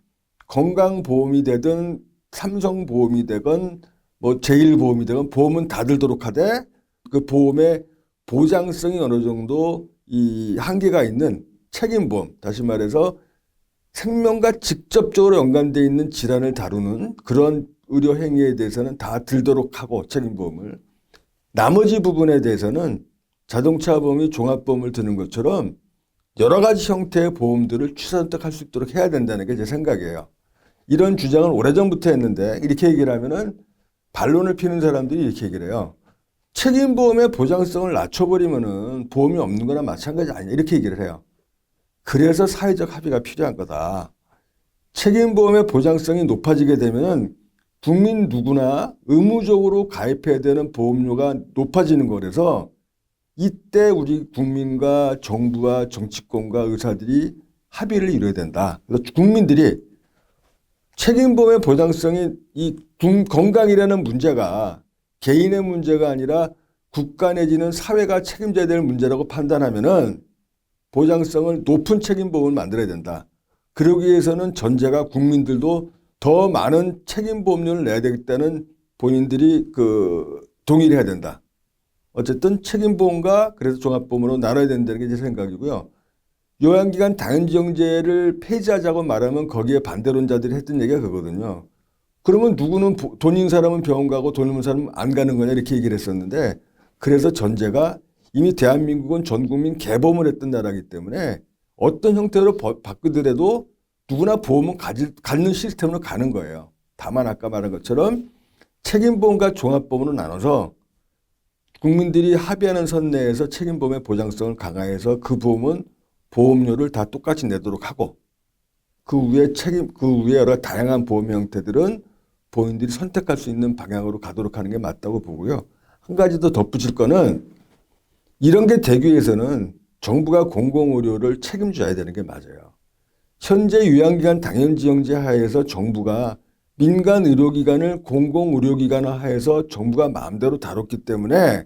건강보험이 되든 삼성보험이 되건 뭐 제일보험이 되건 보험은 다 들도록 하되 그 보험의 보장성이 어느 정도 이 한계가 있는 책임보험, 다시 말해서 생명과 직접적으로 연관되어 있는 질환을 다루는 그런 의료 행위에 대해서는 다 들도록 하고 책임보험을 나머지 부분에 대해서는 자동차 보험이 종합보험을 드는 것처럼 여러 가지 형태의 보험들을 취선택할 수 있도록 해야 된다는 게 제 생각이에요. 이런 주장을 오래전부터 했는데 이렇게 얘기를 하면은 반론을 피는 사람들이 이렇게 얘기를 해요. 책임보험의 보장성을 낮춰버리면은 보험이 없는 거나 마찬가지 아니야. 이렇게 얘기를 해요. 그래서 사회적 합의가 필요한 거다. 책임보험의 보장성이 높아지게 되면은 국민 누구나 의무적으로 가입해야 되는 보험료가 높아지는 거라서 이때 우리 국민과 정부와 정치권과 의사들이 합의를 이뤄야 된다. 그래서 국민들이 책임보험의 보장성이 이 건강이라는 문제가 개인의 문제가 아니라 국가 내지는 사회가 책임져야 될 문제라고 판단하면은 보장성을 높은 책임보험을 만들어야 된다. 그러기 위해서는 전제가 국민들도 더 많은 책임보험료를 내야 되겠다는 본인들이 동의를 해야 된다. 어쨌든 책임보험과 그래서 종합보험으로 나눠야 된다는 게 제 생각이고요. 요양기관 당연지정제를 폐지하자고 말하면 거기에 반대론자들이 했던 얘기가 그거거든요. 그러면 누구는 돈 있는 사람은 병원 가고 돈 없는 사람은 안 가는 거냐 이렇게 얘기를 했었는데 그래서 전제가 이미 대한민국은 전 국민 개보험을 했던 나라이기 때문에 어떤 형태로 바꾸더라도 누구나 보험은 갖는 시스템으로 가는 거예요. 다만 아까 말한 것처럼 책임보험과 종합보험으로 나눠서 국민들이 합의하는 선 내에서 책임보험의 보장성을 강화해서 그 보험은 보험료를 다 똑같이 내도록 하고 그 위에 여러 다양한 보험 형태들은 본인들이 선택할 수 있는 방향으로 가도록 하는 게 맞다고 보고요. 한 가지 더 덧붙일 거는 이런 게 되기 위해서는 정부가 공공의료를 책임져야 되는 게 맞아요. 현재 요양기관 당연지정제 하에서 정부가 민간 의료기관을 공공의료기관화 하에서 정부가 마음대로 다뤘기 때문에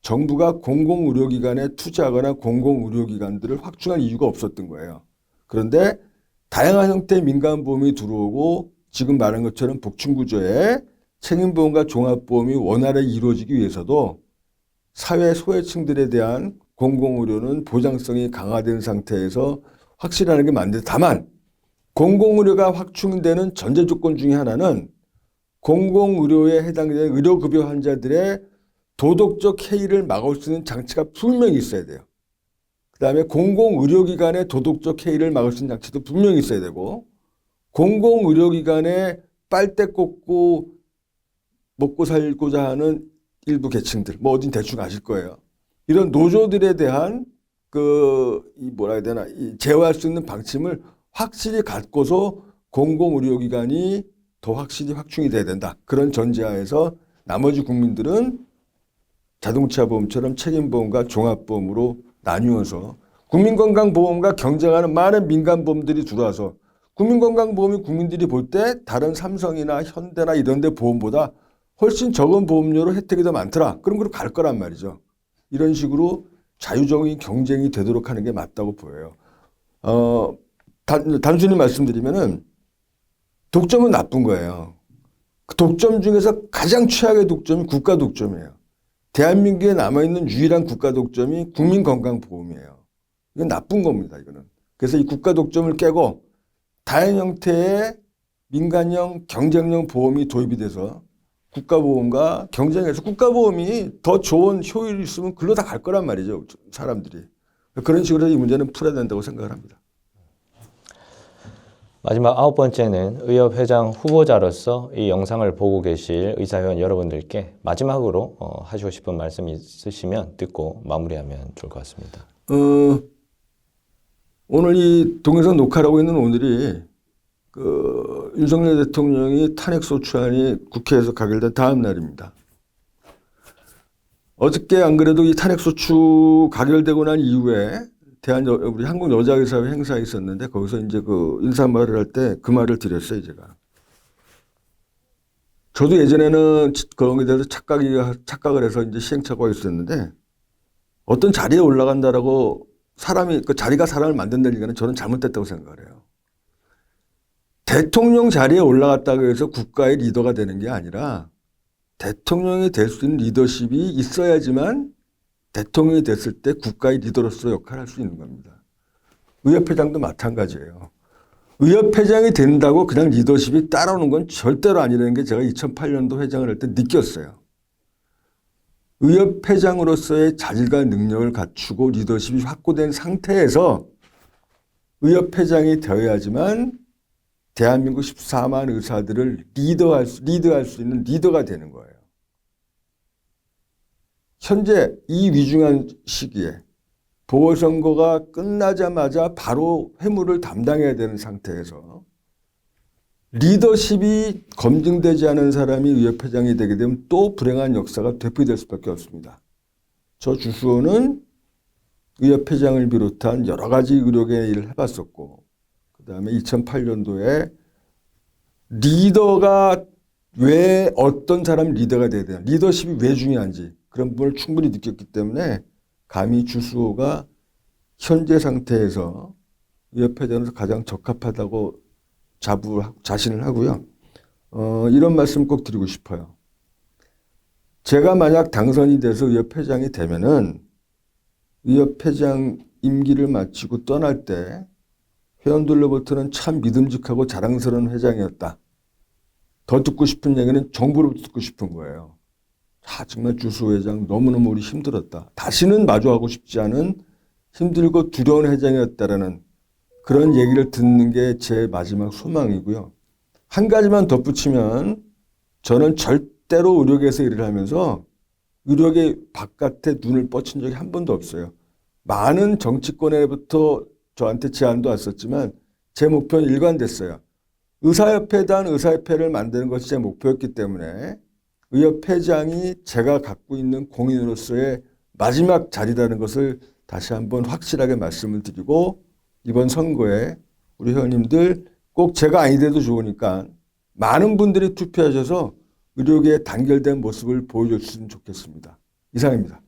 정부가 공공의료기관에 투자하거나 공공의료기관들을 확충할 이유가 없었던 거예요. 그런데 다양한 형태의 민간보험이 들어오고 지금 말한 것처럼 복층구조에 책임보험과 종합보험이 원활하게 이루어지기 위해서도 사회 소외층들에 대한 공공의료는 보장성이 강화된 상태에서 확실하게 만드는데 다만 공공의료가 확충되는 전제 조건 중에 하나는 공공의료에 해당되는 의료급여 환자들의 도덕적 해이를 막을 수 있는 장치가 분명히 있어야 돼요. 그 다음에 공공의료기관의 도덕적 해이를 막을 수 있는 장치도 분명히 있어야 되고 공공의료기관에 빨대 꽂고 먹고 살고자 하는 일부 계층들, 뭐 어딘 대충 아실 거예요. 이런 노조들에 대한 제어할 수 있는 방침을 확실히 갖고서 공공의료기관이 더 확실히 확충이 돼야 된다. 그런 전제하에서 나머지 국민들은 자동차 보험처럼 책임보험과 종합보험으로 나뉘어서 국민건강보험과 경쟁하는 많은 민간보험들이 들어와서 국민건강보험이 국민들이 볼 때 다른 삼성이나 현대나 이런 데 보험보다 훨씬 적은 보험료로 혜택이 더 많더라. 그럼 그로 갈 거란 말이죠. 이런 식으로 자유적인 경쟁이 되도록 하는 게 맞다고 보여요. 단순히 말씀드리면은 독점은 나쁜 거예요. 그 독점 중에서 가장 최악의 독점이 국가 독점이에요. 대한민국에 남아있는 유일한 국가 독점이 국민건강보험이에요. 이건 나쁜 겁니다, 이거는. 그래서 이 국가 독점을 깨고 다른 형태의 민간형 경쟁형 보험이 도입이 돼서 국가보험과 경쟁해서 국가보험이 더 좋은 효율이 있으면 글로 다 갈 거란 말이죠, 사람들이. 그런 식으로 이 문제는 풀어야 된다고 생각을 합니다.
마지막 9번째는 의협회장 후보자로서 이 영상을 보고 계실 의사회원 여러분들께 마지막으로 하시고 싶은 말씀 있으시면 듣고 마무리하면 좋을 것 같습니다.
오늘 이 동영상 녹화를 하고 있는 오늘이 윤석열 대통령이 탄핵소추안이 국회에서 가결된 다음 날입니다. 어저께 안 그래도 이 탄핵소추 가결되고 난 이후에 우리 한국여자의사회 행사에 있었는데 거기서 이제 그 인사말을 할 때 그 말을 드렸어요, 제가. 저도 예전에는 그런 게 대해서 착각을 해서 이제 시행착오가 있었는데 어떤 자리에 올라간다라고 그 자리가 사람을 만든다는 얘기는 저는 잘못됐다고 생각을 해요. 대통령 자리에 올라갔다고 해서 국가의 리더가 되는 게 아니라 대통령이 될 수 있는 리더십이 있어야지만 대통령이 됐을 때 국가의 리더로서 역할을 할 수 있는 겁니다. 의협회장도 마찬가지예요. 의협회장이 된다고 그냥 리더십이 따라오는 건 절대로 아니라는 게 제가 2008년도 회장을 할 때 느꼈어요. 의협회장으로서의 자질과 능력을 갖추고 리더십이 확보된 상태에서 의협회장이 되어야지만 대한민국 14만 의사들을 리드할 수 있는 리더가 되는 거예요. 현재 이 위중한 시기에 보궐선거가 끝나자마자 바로 회무를 담당해야 되는 상태에서 리더십이 검증되지 않은 사람이 의협회장이 되게 되면 또 불행한 역사가 되풀이될 수밖에 없습니다. 저 주수호는 의협회장을 비롯한 여러 가지 의료계 일을 해봤었고 그다음에 2008년도에 리더가 왜 어떤 사람이 리더가 돼야 되나 리더십이 왜 중요한지 그런 부분을 충분히 느꼈기 때문에 감히 주수호가 현재 상태에서 의협회장으로서 가장 적합하다고 자신을 하고요. 이런 말씀 꼭 드리고 싶어요. 제가 만약 당선이 돼서 의협회장이 되면은 의협회장 임기를 마치고 떠날 때 회원들로부터는 참 믿음직하고 자랑스러운 회장이었다. 더 듣고 싶은 얘기는 정부로부터 듣고 싶은 거예요. 정말 주수호 회장 너무너무 우리 힘들었다. 다시는 마주하고 싶지 않은 힘들고 두려운 회장이었다라는 그런 얘기를 듣는 게 제 마지막 소망이고요. 한 가지만 덧붙이면 저는 절대로 의료계에서 일을 하면서 의료계 바깥에 눈을 뻗친 적이 한 번도 없어요. 많은 정치권에부터 저한테 제안도 왔었지만 제 목표는 일관됐어요. 의사협회단 의사협회를 만드는 것이 제 목표였기 때문에 의협회장이 제가 갖고 있는 공인으로서의 마지막 자리라는 것을 다시 한번 확실하게 말씀을 드리고 이번 선거에 우리 회원님들 꼭 제가 아니더라도 좋으니까 많은 분들이 투표하셔서 의료계의 단결된 모습을 보여줬으면 좋겠습니다. 이상입니다.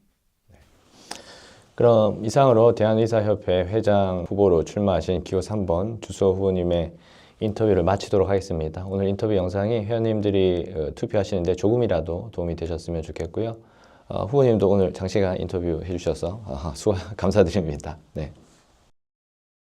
그럼 이상으로 대한의사협회 회장 후보로 출마하신 기호 3번 주수호 후보님의 인터뷰를 마치도록 하겠습니다. 오늘 인터뷰 영상이 회원님들이 투표하시는데 조금이라도 도움이 되셨으면 좋겠고요. 후보님도 오늘 장시간 인터뷰 해주셔서 감사드립니다. 네.